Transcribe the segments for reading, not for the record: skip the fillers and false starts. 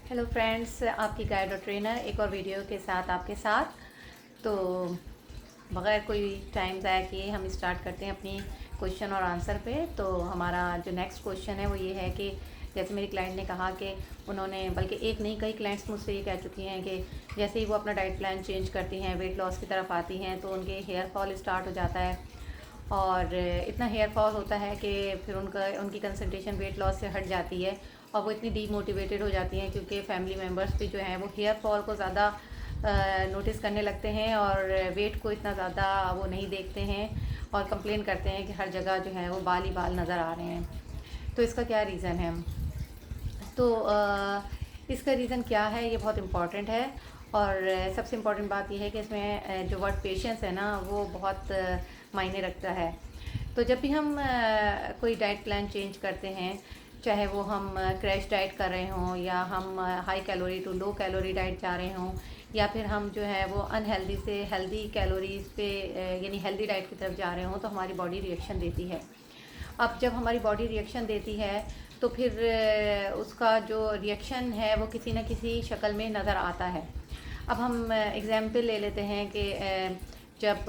Hello friends, आपकी guide और trainer एक और वीडियो के साथ आपके साथ। तो बग़ैर कोई टाइम ज़ाया किए हम स्टार्ट करते हैं अपनी क्वेश्चन और आंसर पे। तो हमारा जो नेक्स्ट क्वेश्चन है वो ये है कि जैसे मेरी क्लाइंट ने कहा कि उन्होंने, बल्कि एक नहीं कई क्लाइंट्स मुझसे ये कह चुकी हैं कि जैसे ही वो अपना डाइट प्लान चेंज करती हैं, वेट लॉस की तरफ आती हैं, तो उनके हेयर फॉल स्टार्ट हो जाता है। और इतना हेयर फॉल होता है कि फिर उनकी कंसंट्रेशन वेट लॉस से हट जाती है और वो इतनी डीमोटिवेटेड हो जाती हैं, क्योंकि फैमिली मेम्बर्स भी जो हैं वो हेयर फॉल को ज़्यादा नोटिस करने लगते हैं और वेट को इतना ज़्यादा वो नहीं देखते हैं और कंप्लेन करते हैं कि हर जगह जो है वो बाल ही बाल नज़र आ रहे हैं। तो इसका क्या रीज़न है? तो इसका रीज़न क्या है, ये बहुत इम्पॉर्टेंट है। और सबसे इम्पॉर्टेंट बात यह है कि इसमें जो वर्ड पेशेंस है ना, वो बहुत मायने रखता है। तो जब भी हम कोई डाइट प्लान चेंज करते हैं, चाहे वो हम क्रैश डाइट कर रहे हों या हम high calorie to low calorie diet जा रहे हों, या फिर हम जो है वो अनहेल्दी से हेल्दी कैलोरीज़ पे यानी हेल्दी डाइट की तरफ जा रहे हों, तो हमारी बॉडी रिएक्शन देती है। अब जब हमारी बॉडी रिएक्शन देती है तो फिर उसका जो रिएक्शन है वो किसी न किसी शक्ल में नज़र आता है। अब हम एग्ज़ाम्पल ले लेते हैं कि जब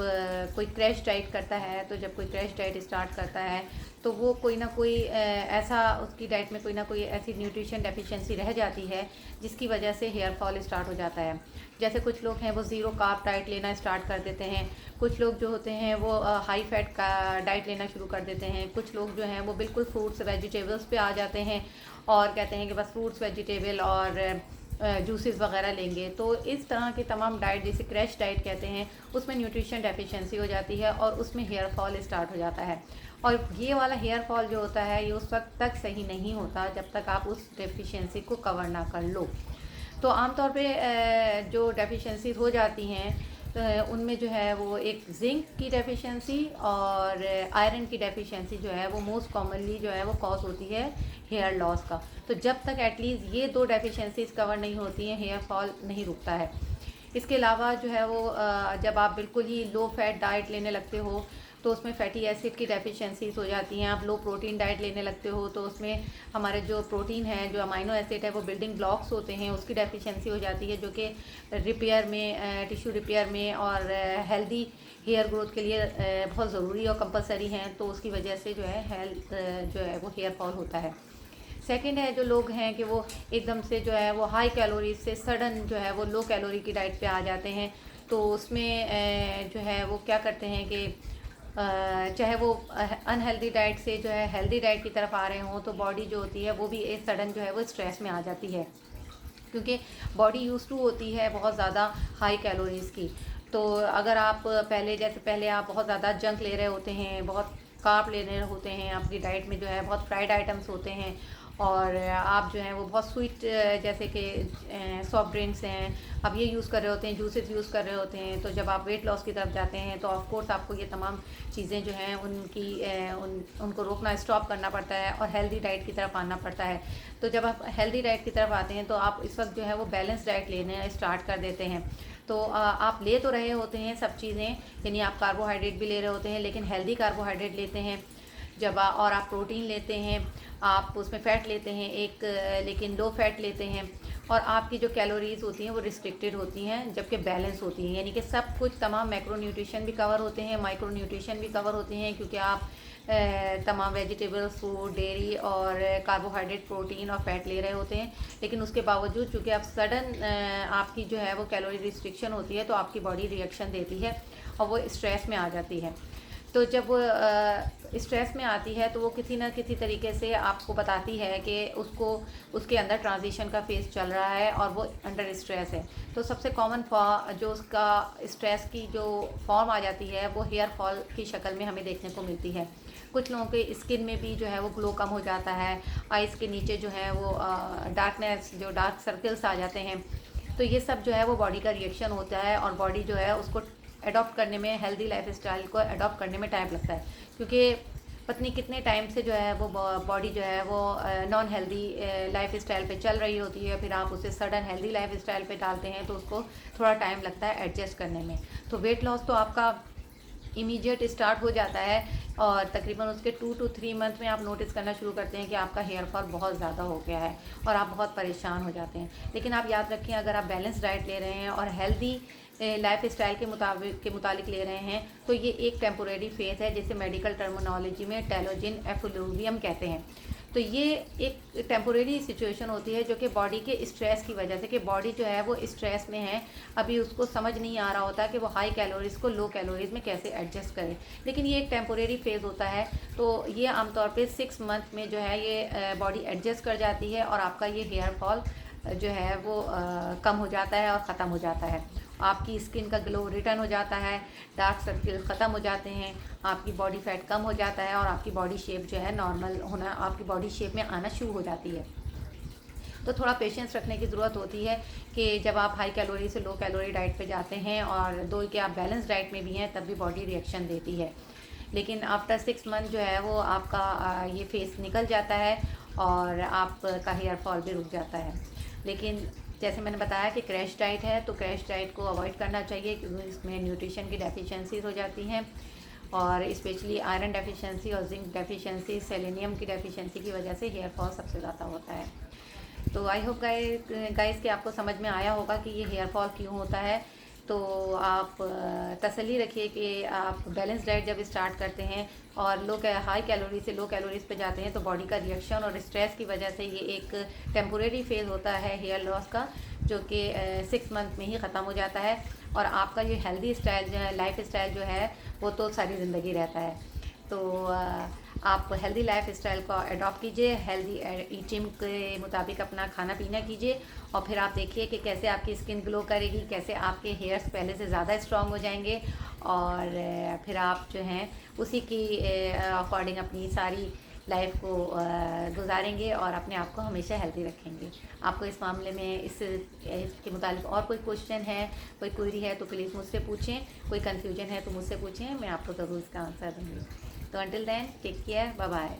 कोई क्रैश डाइट करता है, तो जब कोई क्रैश डाइट स्टार्ट करता है तो वो कोई ना कोई ऐसा, उसकी डाइट में कोई ना कोई ऐसी न्यूट्रिशन डेफिशिएंसी रह जाती है जिसकी वजह से हेयर फॉल स्टार्ट हो जाता है। जैसे कुछ लोग हैं वो ज़ीरो कार्ब डाइट लेना स्टार्ट कर देते हैं, कुछ लोग जो होते हैं वो हाई फैट का डाइट लेना शुरू कर देते हैं, कुछ लोग जो हैं वो बिल्कुल फ्रूट्स वेजिटेबल्स पे आ जाते हैं और कहते हैं कि बस फ्रूट्स वेजिटेबल और जूसेस वगैरह लेंगे। तो इस तरह के तमाम डाइट, जिसे क्रैश डाइट कहते हैं, उसमें न्यूट्रिशन डेफिशिएंसी हो जाती है और उसमें हेयर फॉल स्टार्ट हो जाता है। और ये वाला हेयर फॉल जो होता है ये उस वक्त तक सही नहीं होता जब तक आप उस डेफिशिएंसी को कवर ना कर लो। तो आमतौर पे जो डेफिशिएंसी हो जाती हैं उनमें जो है वो एक जिंक की डेफिशिएंसी और आयरन की डेफिशिएंसी जो है वो मोस्ट कॉमनली जो है वो कॉज होती है हेयर लॉस का। तो जब तक एटलीस्ट ये दो डेफिशिएंसीज कवर नहीं होती हैं, हेयर फॉल नहीं रुकता है। इसके अलावा जो है वो जब आप बिल्कुल ही लो फैट डाइट लेने लगते हो तो उसमें फैटी एसिड की डेफिशिएंसीज हो जाती हैं। आप लो प्रोटीन डाइट लेने लगते हो तो उसमें हमारे जो प्रोटीन है, जो अमाइनो एसिड है, वो बिल्डिंग ब्लॉक्स होते हैं, उसकी डेफिशिएंसी हो जाती है, जो कि रिपेयर में, टिश्यू रिपेयर में और हेल्दी हेयर ग्रोथ के लिए बहुत ज़रूरी और कंपलसरी हैं। तो उसकी वजह से जो है हेल्थ जो है वो हेयर फॉल होता है। सेकंड है, जो लोग हैं कि वो एकदम से जो है वो हाई कैलोरीज से सडन जो है वो लो कैलोरी की डाइट पे आ जाते हैं। तो उसमें जो है वो क्या करते हैं कि चाहे वो अनहेल्दी डाइट से जो है हेल्दी डाइट की तरफ आ रहे हों, तो बॉडी जो होती है वो भी एक सडन जो है वो स्ट्रेस में आ जाती है, क्योंकि बॉडी यूज़ टू होती है बहुत ज़्यादा हाई कैलोरीज़ की। तो अगर आप पहले आप बहुत ज़्यादा जंक ले रहे होते हैं, बहुत कार्ब ले रहे होते हैं, आपकी डाइट में जो है बहुत फ्राइड आइटम्स होते हैं और आप जो हैं वो बहुत स्वीट जैसे कि सॉफ्ट ड्रिंक्स हैं, आप ये यूज़ कर रहे होते हैं, जूसेस यूज़ कर रहे होते हैं। तो जब आप वेट लॉस की तरफ जाते हैं तो ऑफ कोर्स आपको ये तमाम चीज़ें जो हैं उनको रोकना, स्टॉप करना पड़ता है और हेल्दी डाइट की तरफ आना पड़ता है। तो जब आप हेल्दी डाइट की तरफ आते हैं तो आप इस वक्त जो है वो बैलेंस डाइट लेने स्टार्ट कर देते हैं। तो आप ले तो रहे होते हैं सब चीज़ें, यानी आप कार्बोहाइड्रेट भी ले रहे होते हैं, लेकिन हेल्दी कार्बोहाइड्रेट लेते हैं जब और आप प्रोटीन लेते हैं, आप उसमें फ़ैट लेते हैं एक, लेकिन लो फैट लेते हैं, और आपकी जो कैलोरीज़ होती हैं वो रिस्ट्रिक्टेड होती हैं जबकि बैलेंस होती हैं, यानी कि सब कुछ तमाम मैक्रो न्यूट्रिशन भी कवर होते हैं, माइक्रो न्यूट्रिशन भी कवर होते हैं, क्योंकि आप तमाम वेजिटेबल्स, फ्रूट, डेयरी और कार्बोहाइड्रेट, प्रोटीन और फैट ले रहे होते हैं। लेकिन उसके बावजूद चूँकि आप सडन आपकी जो है वो कैलोरी रिस्ट्रिक्शन होती है तो आपकी बॉडी रिएक्शन देती है और वो स्ट्रेस में आ जाती है। तो जब वो स्ट्रेस में आती है तो वो किसी न किसी तरीके से आपको बताती है कि उसके अंदर ट्रांजिशन का फेज़ चल रहा है और वो अंडर स्ट्रेस है। तो सबसे कॉमन जो उसका स्ट्रेस की जो फॉर्म आ जाती है वो हेयर फॉल की शक्ल में हमें देखने को मिलती है। कुछ लोगों के स्किन में भी जो है वो ग्लो कम हो जाता है, आइज़ के नीचे जो है वो डार्कनेस, जो डार्क सर्कल्स आ जाते हैं। तो ये सब जो है वो बॉडी का रिएक्शन होता है और बॉडी जो है उसको अडॉप्ट करने में, हेल्दी लाइफस्टाइल को अडॉप्ट करने में टाइम लगता है, क्योंकि पत्नी कितने टाइम से जो है वो बॉडी जो है वो नॉन हेल्दी लाइफस्टाइल पे चल रही होती है, फिर आप उसे सडन हेल्दी लाइफस्टाइल पे डालते हैं तो उसको थोड़ा टाइम लगता है एडजस्ट करने में। तो वेट लॉस तो आपका इमीडिएट स्टार्ट हो जाता है और तकरीबन उसके 2 to 3 मंथ में आप नोटिस करना शुरू करते हैं कि आपका हेयर फॉल बहुत ज़्यादा हो गया है और आप बहुत परेशान हो जाते हैं। लेकिन आप याद रखें, अगर आप बैलेंस डाइट ले रहे हैं और हेल्दी लाइफ स्टाइल के मुताबिक ले रहे हैं तो ये एक टेम्पोरेरी फेज़ है, जिसे मेडिकल टर्मिनोलॉजी में टेलोजिन एफलूवियम कहते हैं। तो ये एक टेम्पोरेरी सिचुएशन होती है जो कि बॉडी के स्ट्रेस की वजह से, कि बॉडी जो है वो स्ट्रेस में है, अभी उसको समझ नहीं आ रहा होता कि वो हाई कैलोरीज़ को लो कैलोरीज़ में कैसे एडजस्ट करे। लेकिन ये एक टेम्पोरेरी फेज़ होता है, तो ये आमतौर पे 6 मंथ में जो है ये बॉडी एडजस्ट कर जाती है और आपका ये हेयर फॉल जो है वो कम हो जाता है और ख़त्म हो जाता है। आपकी स्किन का ग्लो रिटर्न हो जाता है, डार्क सर्किल ख़त्म हो जाते हैं, आपकी बॉडी फैट कम हो जाता है और आपकी बॉडी शेप जो है नॉर्मल होना, आपकी बॉडी शेप में आना शुरू हो जाती है। तो थोड़ा पेशेंस रखने की ज़रूरत होती है कि जब आप हाई कैलोरी से लो कैलोरी डाइट पे जाते हैं और दो कि आप बैलेंस डाइट में भी हैं, तब भी बॉडी रिएक्शन देती है। लेकिन आफ्टर 6 मंथ जो है वो आपका ये फेस निकल जाता है और आपका हेयर फॉल भी रुक जाता है। लेकिन जैसे मैंने बताया कि क्रैश डाइट है, तो क्रैश डाइट को अवॉइड करना चाहिए क्योंकि इसमें न्यूट्रिशन की डेफिशिएंसीज हो जाती हैं और स्पेशली आयरन डेफिशिएंसी और जिंक डेफिशिएंसी, सेलेनियम की डेफिशिएंसी की वजह से हेयर फॉल सबसे ज़्यादा होता है। तो आई होप गाइस कि आपको समझ में आया होगा कि ये हेयर फॉल क्यों होता है। तो आप तसल्ली रखिए कि आप बैलेंस डाइट जब स्टार्ट करते हैं और हाई कैलोरी से लो कैलोरीज पे जाते हैं तो बॉडी का रिएक्शन और स्ट्रेस की वजह से ये एक टेम्पोरेरी फेज़ होता है हेयर लॉस का, जो कि 6 मंथ में ही ख़त्म हो जाता है और आपका ये हेल्दी स्टाइल जो है, लाइफ स्टाइल जो है वो तो सारी ज़िंदगी रहता है। तो आप हेल्दी लाइफ स्टाइल को अडॉप्ट कीजिए, हेल्दी ईटिंग के मुताबिक अपना खाना पीना कीजिए और फिर आप देखिए कि कैसे आपकी स्किन ग्लो करेगी, कैसे आपके हेयर्स पहले से ज़्यादा स्ट्रॉन्ग हो जाएंगे और फिर आप जो हैं उसी की अकॉर्डिंग अपनी सारी लाइफ को गुजारेंगे और अपने आप को हमेशा हेल्दी रखेंगे। आपको इस मामले में इसके मुताबिक और कोई क्वेश्चन है, कोई क्वेरी है तो प्लीज़ मुझसे पूछें, कोई कन्फ्यूजन है तो मुझसे पूछें, मैं आपको ज़रूर इसका आंसर दूँगी। तो until then take care, bye bye.